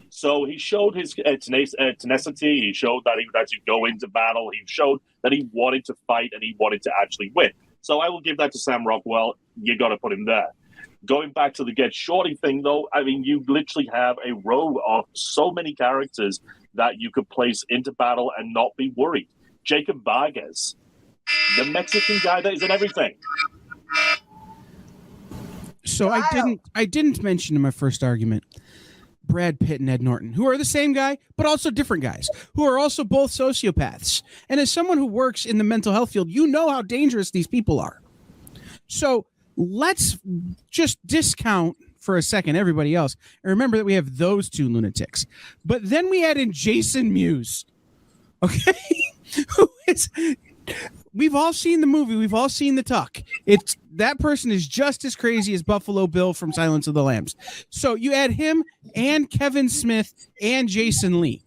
So he showed his tenacity. He showed that he would actually go into battle. He showed that he wanted to fight and he wanted to actually win. So I will give that to Sam Rockwell. You got to put him there. Going back to the Get Shorty thing, though, I mean, you literally have a row of so many characters that you could place into battle and not be worried. Jacob Vargas, the Mexican guy that is in everything. So Wow. I didn't mention in my first argument Brad Pitt and Ed Norton, who are the same guy, but also different guys, who are also both sociopaths. And as someone who works in the mental health field, you know how dangerous these people are. So let's just discount for a second everybody else and remember that we have those two lunatics. But then we add in Jason Mewes, okay? Who is... We've all seen the movie. We've all seen the Tuck. It's that person is just as crazy as Buffalo Bill from Silence of the Lambs. So you add him and Kevin Smith and Jason Lee.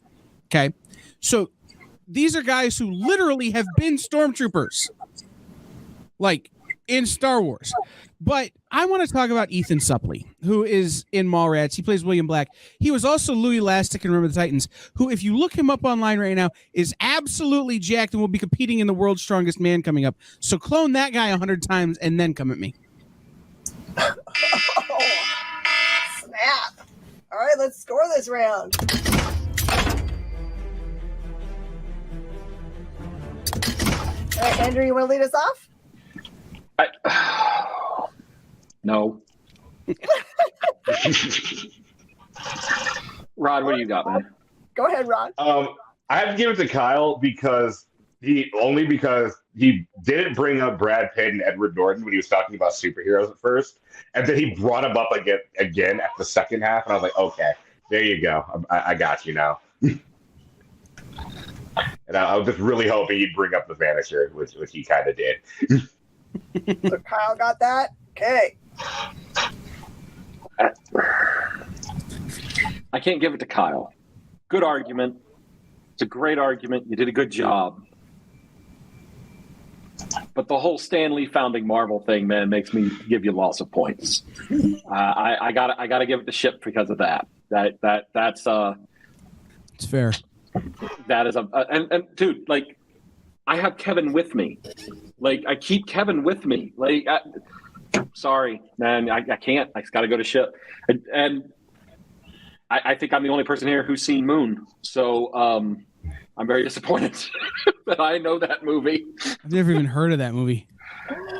Okay. So these are guys who literally have been stormtroopers, like in Star Wars. But I want to talk about Ethan Suplee, who is in Mallrats. He plays William Black. He was also Louis Lastic in Remember the Titans, who, if you look him up online right now, is absolutely jacked and will be competing in the World's Strongest Man coming up. So clone that guy 100 times and then come at me. Oh, snap. All right, let's score this round. All right, Andrew, you want to lead us off? No. Rod, what do you got, man? Go ahead, Ron. I have to give it to Kyle because he didn't bring up Brad Pitt and Edward Norton when he was talking about superheroes at first, and then he brought him up again at the second half, and I was like, okay, there you go, I got you now. And I was just really hoping he'd bring up the Vanisher, which he kind of did. So Kyle got that. Okay. I can't give it to Kyle. Good argument. It's a great argument. You did a good job. But the whole Stan Lee founding Marvel thing, man, makes me give you loss of points. I gotta give it to Shipp because of that. That's It's fair. that is and dude, like, I have Kevin with me. Like, I keep Kevin with me. Like, sorry, man, I can't. I just got to go to Shipp. And I think I'm the only person here who's seen Moon. So I'm very disappointed that I know that movie. I've never even heard of that movie.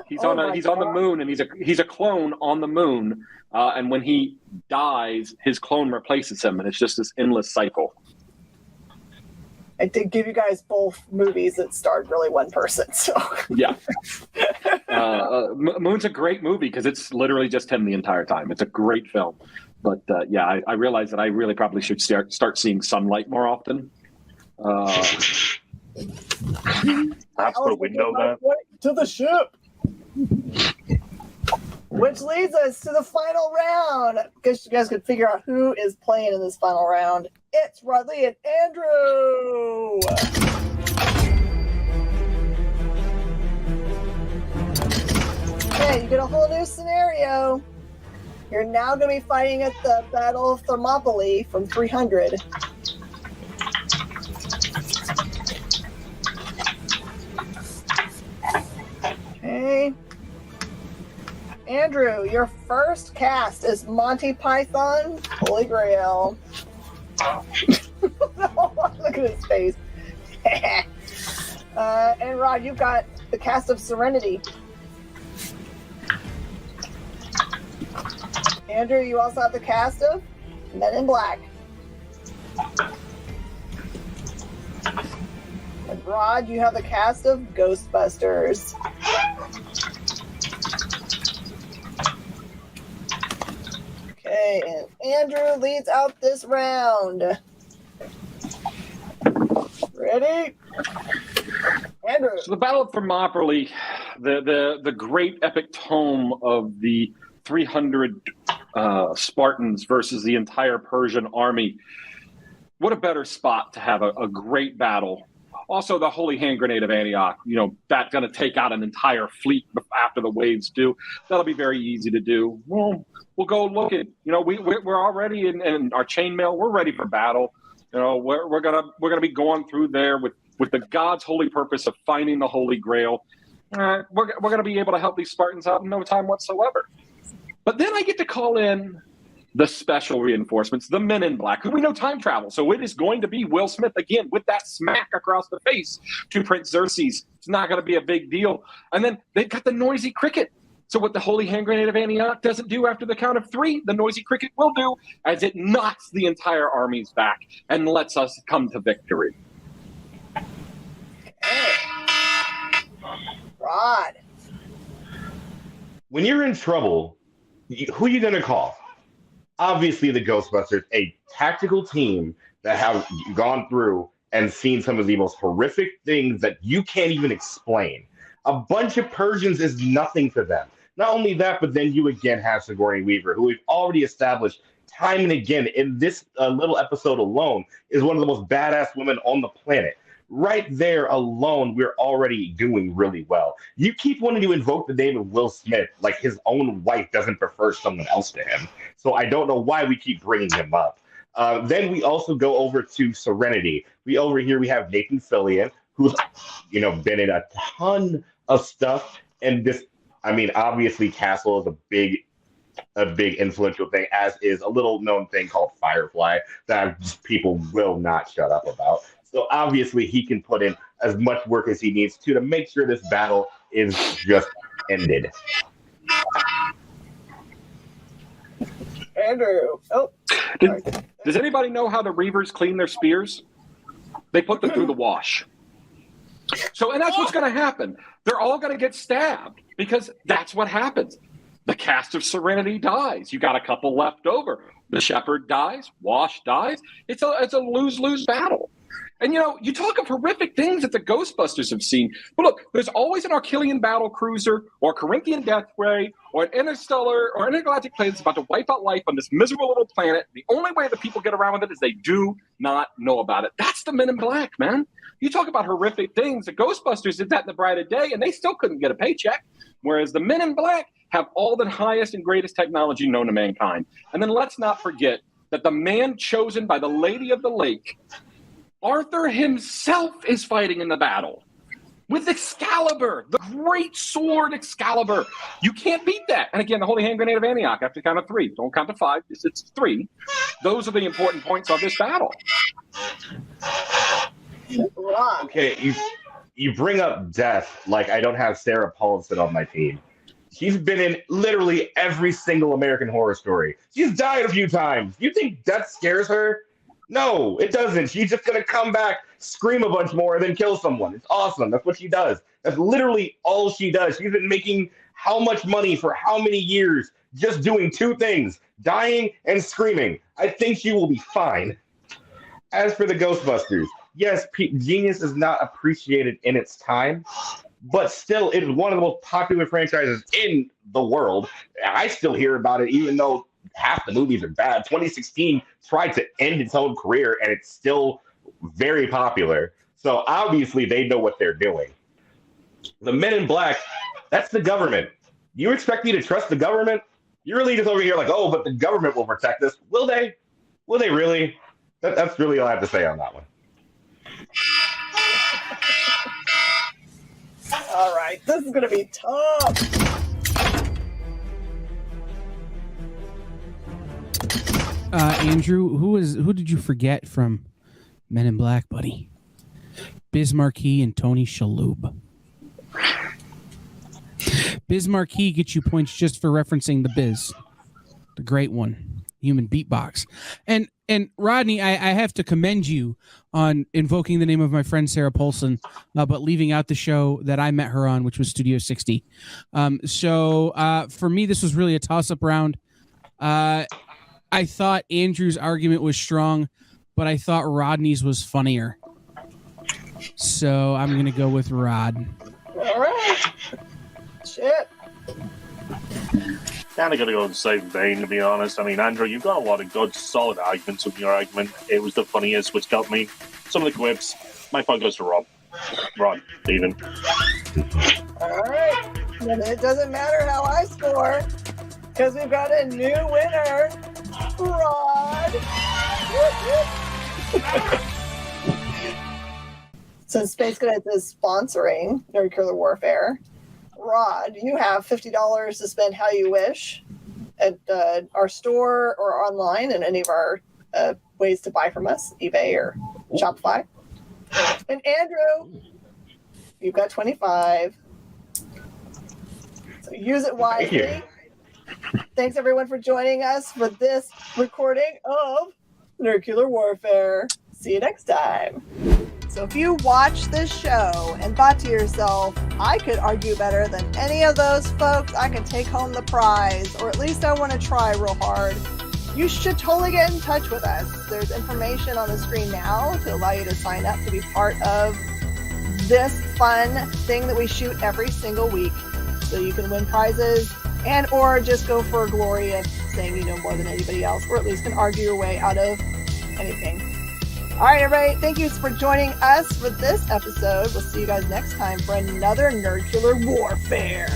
He's on the moon, and he's a clone on the moon. And when he dies, his clone replaces him, and it's just this endless cycle. I did give you guys both movies that starred really one person. So Yeah. Moon's a great movie because it's literally just him the entire time. It's a great film. But yeah, I realize that I really probably should start seeing sunlight more often. Perhaps put a window there. To the ship. Which leads us to the final round. Because you guys could figure out who is playing in this final round. It's Rod Lee and Andrew. Okay, you get a whole new scenario. You're now going to be fighting at the Battle of Thermopylae from 300. Okay. Andrew, your first cast is Monty Python, Holy Grail. Look at his face. And Rod, you've got the cast of Serenity. Andrew, you also have the cast of Men in Black. And Rod, you have the cast of Ghostbusters. Okay, and Andrew leads out this round. Ready? Andrew. So the Battle of Thermopylae, the great epic tome of the 300 Spartans versus the entire Persian army. What a better spot to have a great battle Also, the Holy Hand Grenade of Antioch, that's going to take out an entire fleet after the waves do. That'll be very easy to do. Well, we'll go look at, we're already in our chainmail. We're ready for battle. We're gonna be going through there with the God's holy purpose of finding the Holy Grail. We're gonna be able to help these Spartans out in no time whatsoever. But then I get to call in the special reinforcements, the Men in Black, who we know time travel. So it is going to be Will Smith again with that smack across the face to Prince Xerxes. It's not going to be a big deal. And then they've got the noisy cricket. So what the Holy Hand Grenade of Antioch doesn't do after the count of 3, the noisy cricket will do, as it knocks the entire armies back and lets us come to victory. Rod. When you're in trouble, who are you going to call? Obviously, the Ghostbusters, a tactical team that have gone through and seen some of the most horrific things that you can't even explain. A bunch of Persians is nothing to them. Not only that, but then you again have Sigourney Weaver, who we've already established time and again in this little episode alone is one of the most badass women on the planet. Right there alone, we're already doing really well. You keep wanting to invoke the name of Will Smith like his own wife doesn't prefer someone else to him. So I don't know why we keep bringing him up. Then we also go over to Serenity. We have Nathan Fillion, who's been in a ton of stuff. And this, obviously Castle is a big influential thing, as is a little known thing called Firefly that people will not shut up about. So obviously he can put in as much work as he needs to make sure this battle is just ended. Andrew. Oh. Does anybody know how the Reavers clean their spears? They put them through the wash. And that's what's going to happen. They're all going to get stabbed because that's what happens. The cast of Serenity dies. You got a couple left over. The Shepherd dies. Wash dies. It's a lose-lose battle. And, you talk of horrific things that the Ghostbusters have seen. But look, there's always an Archelian battle cruiser or a Corinthian death ray or an interstellar or intergalactic plane that's about to wipe out life on this miserable little planet. The only way that people get around with it is they do not know about it. That's the Men in Black, man. You talk about horrific things. The Ghostbusters did that in the Bright of Day, and they still couldn't get a paycheck. Whereas the Men in Black have all the highest and greatest technology known to mankind. And then let's not forget that the man chosen by the Lady of the Lake, Arthur himself, is fighting in the battle with Excalibur, the great sword Excalibur. You can't beat that. And again, the Holy Hand Grenade of Antioch after the count of 3. Don't count to 5. It's 3. Those are the important points of this battle. Okay, you bring up death like I don't have Sarah Paulson on my team. She's been in literally every single American Horror Story. She's died a few times. You think death scares her? No, it doesn't. She's just going to come back, scream a bunch more, and then kill someone. It's awesome. That's what she does. That's literally all she does. She's been making how much money for how many years just doing 2 things, dying and screaming. I think she will be fine. As for the Ghostbusters, yes, Genius is not appreciated in its time, but still, it is one of the most popular franchises in the world. I still hear about it, even though half the movies are bad. 2016 tried to end its own career, and it's still very popular. So obviously, they know what they're doing. The Men in Black, that's the government. You expect me to trust the government? You're really just over here like, oh, but the government will protect us. Will they? Will they really? That's really all I have to say on that one. All right, this is going to be tough. Andrew, who did you forget from Men in Black, buddy? Biz Marquee and Tony Shalhoub. Biz Marquee gets you points just for referencing the Biz, the great one, human beatbox. And Rodney, I have to commend you on invoking the name of my friend Sarah Paulson, but leaving out the show that I met her on, which was Studio 60. So for me, this was really a toss-up round. I thought Andrew's argument was strong, but I thought Rodney's was funnier. So I'm going to go with Rod. All right. Shit. Kind of got to go in the same vein, to be honest. I mean, Andrew, you've got a lot of good, solid arguments with your argument. It was the funniest, which got me. Some of the quips. My point goes to Rob. Rod, even. All right. Then it doesn't matter how I score because we've got a new winner, Rod. Since Space Cadets is sponsoring Nerdcular Warfare, Rod, you have $50 to spend how you wish at our store or online in any of our ways to buy from us, eBay or Shopify. And Andrew, you've got 25. So use it wisely. Thank Thanks everyone for joining us for this recording of Nerdcular Warfare. See you next time. So if you watched this show and thought to yourself, I could argue better than any of those folks, I can take home the prize, or at least I want to try real hard, you should totally get in touch with us. There's information on the screen now to allow you to sign up to be part of this fun thing that we shoot every single week. So you can win prizes and or just go for a glory of saying you know more than anybody else, or at least can argue your way out of anything. All right, everybody, thank you for joining us for this episode. We'll see you guys next time for another Nerdcular Warfare.